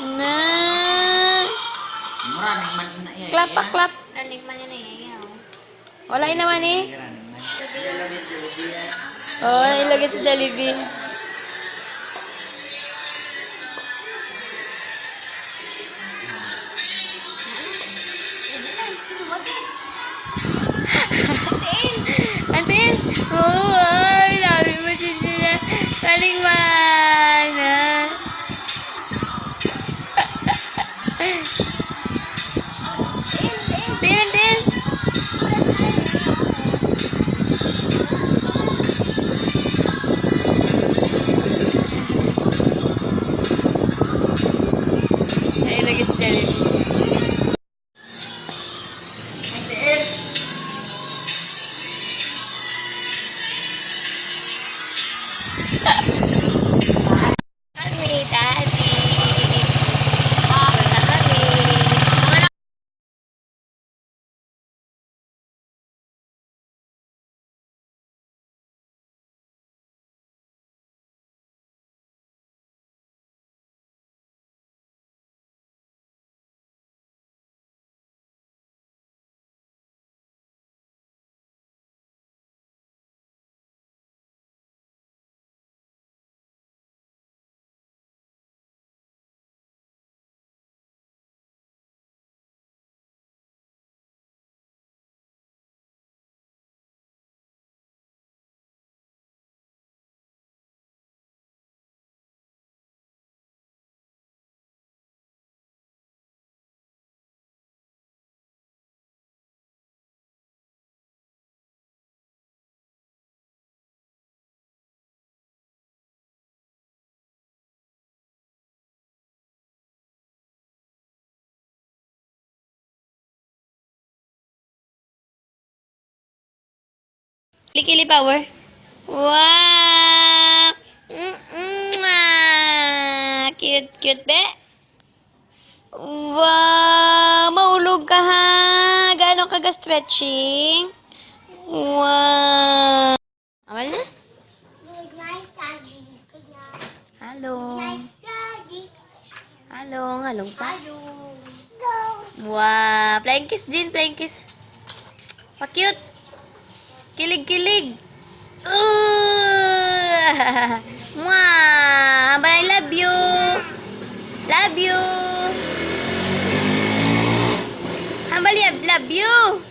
Na. Klap pa, klap. Wala naman eh. Oh, ilagay sa Jollibee. Antin? Oo, ay, sabi mo siya. Taling mana. Tin, tin. Ay, lagi sa Jollibee. Kami, Daddy. Wala kami. Kili power. Wow! Cute, cute, be. Wow! Maulog ka ha. Gaano ka ga-stretching? Wow! Awal na? Good night, Daddy. Good night. Halong. Night, Daddy. Halong, halong pa. Hello. Go. Wow! Flying kiss, Jin. Flying kiss. Pa-cute. Kilig-kilig. Mwah! Hambal, I love you. Love you. Hambal, love you.